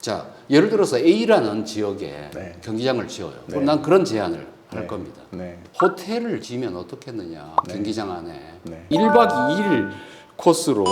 자, 예를 들어서 A라는 지역에 네. 경기장을 지어요. 그럼 네. 난 그런 제안을 할 네. 겁니다. 네. 호텔을 지으면 어떻겠느냐, 네. 경기장 안에. 네. 1박 2일 코스로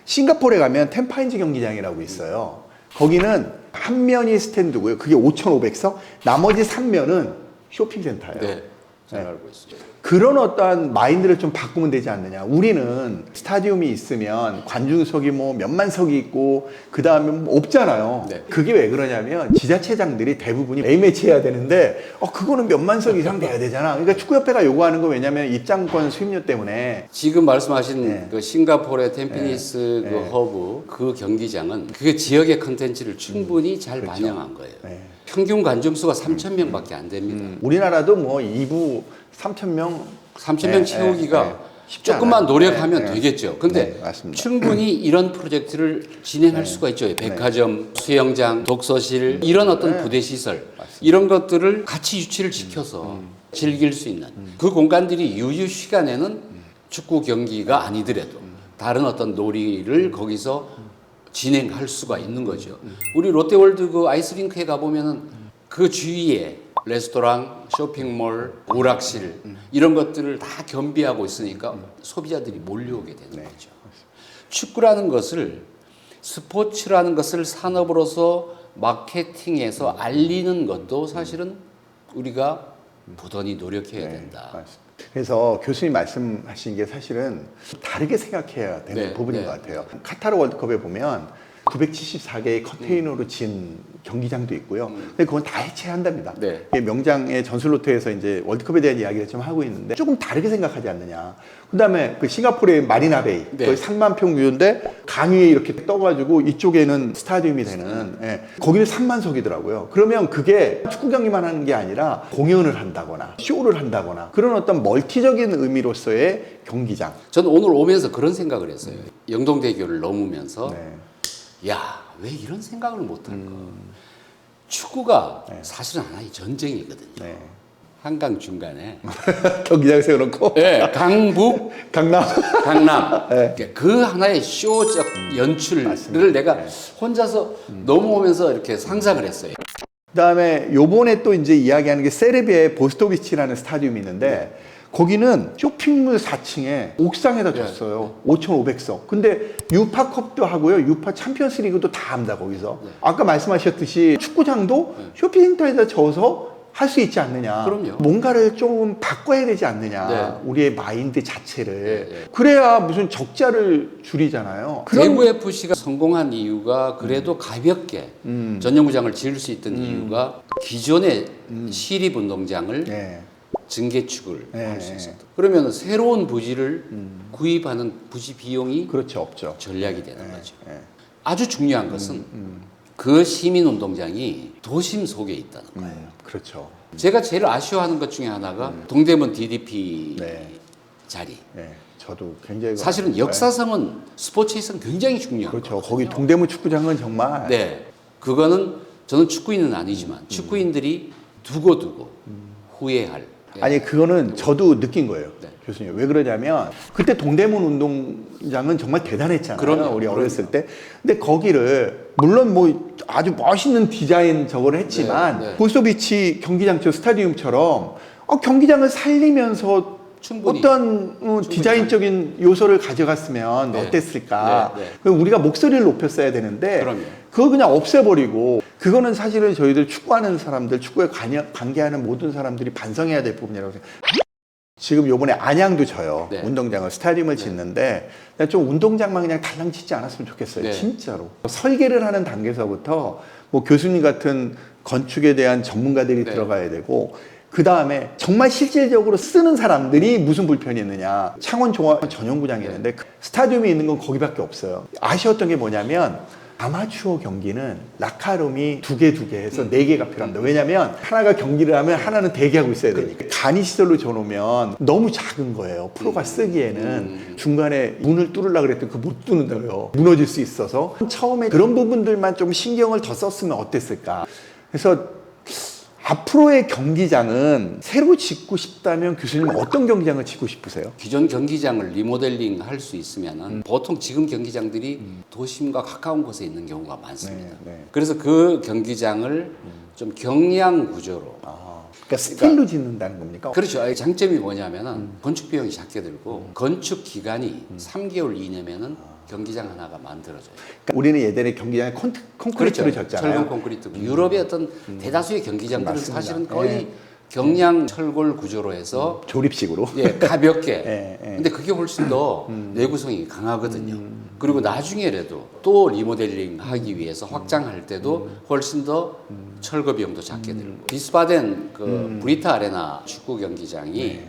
싱가포르에 가면 템파인즈 경기장이라고 있어요. 거기는 한 면이 스탠드고요. 그게 5,500석, 나머지 3면은 쇼핑센터예요. 네, 잘 알고 있습니다. 그런 어떠한 마인드를 좀 바꾸면 되지 않느냐. 우리는 스타디움이 있으면 관중석이 뭐 몇만 석이 있고 그 다음에 뭐 없잖아요. 네. 그게 왜 그러냐면 지자체장들이 대부분이 A매치 해야 되는데 그거는 몇만 석 이상 돼야 되잖아. 그러니까 축구협회가 요구하는 건 왜냐면 입장권 수입료 때문에. 지금 말씀하신 네. 그 싱가포르의 템피니스 네. 그 네. 허브 그 경기장은 그 지역의 컨텐츠를 충분히 잘 그렇죠. 반영한 거예요. 네. 평균 관중수가 3,000명밖에 안 됩니다. 우리나라도 뭐 2부 3,000명 3,000명 채우기가 조금만 노력하면 되겠죠. 근데 맞습니다. 충분히 이런 프로젝트를 진행할 수가 있죠. 백화점, 수영장, 독서실 이런 어떤 부대 시설 이런 것들을 같이 유치를 시켜서 즐길 수 있는 그 공간들이 유유 시간에는 축구 경기가 아니더라도 다른 어떤 놀이를 거기서 진행할 수가 있는 거죠. 우리 롯데월드 그 아이스링크에 가보면은 그 주위에 레스토랑, 쇼핑몰, 오락실 이런 것들을 다 겸비하고 있으니까 소비자들이 몰려오게 되는 거죠. 축구라는 것을 스포츠라는 것을 산업으로서 마케팅해서 알리는 것도 사실은 우리가 부단히 노력해야 된다. 맞습니다. 그래서 교수님 말씀하신 게 사실은 다르게 생각해야 되는 네, 부분인 네. 것 같아요. 카타르 월드컵에 보면 974개의 컨테이너로 진 경기장도 있고요. 근데 그건 다 해체한답니다. 네. 이게 명장의 전술로트에서 이제 월드컵에 대한 이야기를 좀 하고 있는데 조금 다르게 생각하지 않느냐. 그다음에 그 싱가포르의 마리나베이 네. 거의 3만 평 뷰인데 강 위에 이렇게 떠가지고 이쪽에는 스타디움이 되는 거기는 3만석이더라고요. 그러면 그게 축구 경기만 하는 게 아니라 공연을 한다거나 쇼를 한다거나 그런 어떤 멀티적인 의미로서의 경기장. 저는 오늘 오면서 그런 생각을 했어요. 영동대교를 넘으면서 네. 야, 왜 이런 생각을 못할까? 축구가 사실은 하나의 전쟁이거든요. 네. 한강 중간에 경기장 세워놓고 네, 강북, 강남. 강남 네. 그 하나의 쇼적 연출을 맞습니다. 내가 혼자서 넘어오면서 이렇게 상상을 했어요. 그다음에 요번에 또 이제 이야기하는 게 세르비아의 보스토비치라는 스타디움이 있는데 거기는 쇼핑몰 4층에 옥상에다 줬어요. 5,500석. 근데 유파컵도 하고요. 유파 챔피언스 리그도 다 합니다, 거기서. 아까 말씀하셨듯이 축구장도 쇼핑센터에다 져서 할 수 있지 않느냐. 그럼요. 뭔가를 좀 바꿔야 되지 않느냐. 네. 우리의 마인드 자체를. 네. 그래야 무슨 적자를 줄이잖아요. 대구 FC가 성공한 이유가 그래도 가볍게 전용구장을 지을 수 있던 이유가 기존의 시립운동장을 네. 증개축을 네. 할 수 있었다. 그러면 새로운 부지를 구입하는 부지 비용이 그렇죠. 없죠. 전략이 되는 거죠. 네. 아주 중요한 것은 그 시민운동장이 도심 속에 있다는 거예요. 그렇죠. 제가 제일 아쉬워하는 것 중에 하나가 동대문 DDP 네. 자리. 네. 저도 굉장히 사실은 역사성은 스포츠에서는 굉장히 중요한 그렇죠. 거거든요. 거기 동대문 축구장은 정말 네, 그거는 저는 축구인은 아니지만 축구인들이 두고두고 후회할. 아니 그거는 저도 느낀 거예요. 네. 교수님 왜 그러냐면 그때 동대문 운동장은 정말 대단했잖아요. 그럼요. 우리 어렸을 때. 근데 거기를 물론 뭐 아주 멋있는 디자인 저거를 했지만 네, 네. 보스토비치 경기장 저 스타디움처럼 경기장을 살리면서 충분히. 어떤 디자인적인 요소를 가져갔으면 네. 어땠을까. 네, 네. 그럼 우리가 목소리를 높였어야 되는데 그럼요. 그거 그냥 없애버리고 그거는 사실은 저희들 축구하는 사람들, 축구에 관계하는 모든 사람들이 반성해야 될 부분이라고 생각해요. 지금 요번에 안양도 져요. 네. 운동장을 스타디움을 짓는데 그냥 좀 운동장만 그냥 달랑 짓지 않았으면 좋겠어요. 네. 진짜로. 설계를 하는 단계에서부터 뭐 교수님 같은 건축에 대한 전문가들이 네. 들어가야 되고 그 다음에 정말 실질적으로 쓰는 사람들이 무슨 불편이 있느냐. 창원 종합 전용구장이 있는데 그 스타디움이 있는 건 거기밖에 없어요. 아쉬웠던 게 뭐냐면 아마추어 경기는 라카룸이 두 개 해서 네 개가 필요합니다. 왜냐면 하나가 경기를 하면 하나는 대기하고 있어야 되니까. 간이시설로 줘놓으면 너무 작은 거예요. 프로가 쓰기에는 중간에 문을 뚫으려고 그랬더니 그 못 뚫는다고요. 무너질 수 있어서 처음에 그런 부분들만 좀 신경을 더 썼으면 어땠을까. 그래서 앞으로의 경기장은 새로 짓고 싶다면 교수님은 어떤 경기장을 짓고 싶으세요? 기존 경기장을 리모델링 할 수 있으면은 보통 지금 경기장들이 도심과 가까운 곳에 있는 경우가 많습니다. 네. 그래서 그 경기장을 좀 경량 구조로. 그러니까 스틸로 짓는다는 겁니까? 그렇죠. 아니, 장점이 뭐냐면은 건축 비용이 작게 들고 건축 기간이 3개월 이내면은 경기장 하나가 만들어져요. 그러니까 우리는 예전에 경기장에 콘크리트로 졌잖아요. 철근 콘크리트. 유럽의 어떤 대다수의 경기장들은 맞습니다. 사실은 거의 경량 철골 구조로 해서 조립식으로. 가볍게. 예. 근데 그게 훨씬 더 내구성이 강하거든요. 그리고 나중에라도 또 리모델링 하기 위해서 확장할 때도 훨씬 더 철거 비용도 작게 들고. 비스바덴 그 브리타 아레나 축구 경기장이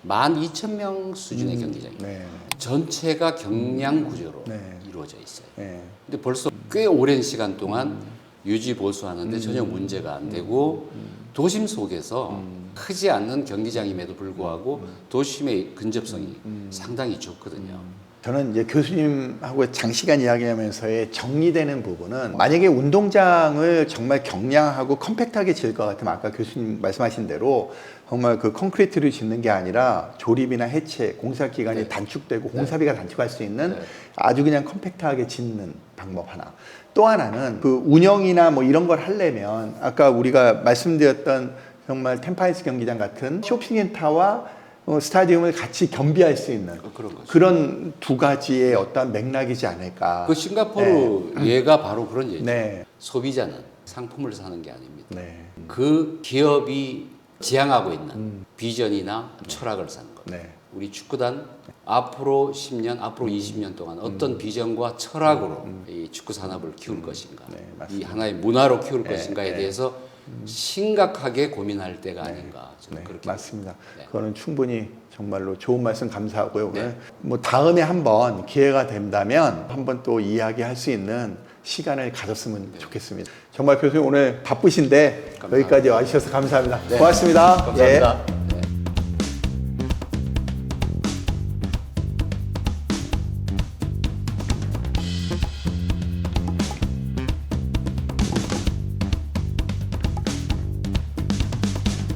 12,000명 수준의 경기장이에요. 네. 전체가 경량 구조로 네. 이루어져 있어요. 네. 근데 벌써 꽤 오랜 시간 동안 유지 보수하는데 전혀 문제가 안 되고 도심 속에서 크지 않는 경기장임에도 불구하고 도심의 근접성이 상당히 좋거든요. 저는 이제 교수님하고 장시간 이야기하면서의 정리되는 부분은 만약에 운동장을 정말 경량하고 컴팩트하게 지을 것 같으면 아까 교수님 말씀하신 대로 정말 그 콘크리트를 짓는 게 아니라 조립이나 해체, 공사 기간이 단축되고 공사비가 단축할 수 있는 아주 그냥 컴팩트하게 짓는 방법 하나. 또 하나는 그 운영이나 뭐 이런 걸 하려면 아까 우리가 말씀드렸던 정말 템파이스 경기장 같은 쇼핑센터와 스타디움을 같이 겸비할 수 있는 그런 거죠. 그런 두 가지의 어떤 맥락이지 않을까. 그 싱가포르 예가 바로 그런 예죠. 네. 소비자는 상품을 사는 게 아닙니다. 네. 그 기업이 지향하고 있는 비전이나 철학을 사는 거예요. 네. 우리 축구단 앞으로 10년, 앞으로 20년 동안 어떤 비전과 철학으로 이 축구 산업을 키울 것인가, 네, 이 맞습니다. 하나의 문화로 키울 것인가에 대해서 심각하게 고민할 때가 아닌가 저는 그렇게 맞습니다. 네. 그거는 충분히 정말로 좋은 말씀 감사하고요. 오늘 뭐 다음에 한번 기회가 된다면 한번 또 이야기할 수 있는 시간을 가졌으면 좋겠습니다. 정말 교수님 오늘 바쁘신데 감사합니다. 여기까지 와주셔서 감사합니다. 네. 고맙습니다. 감사합니다. 예.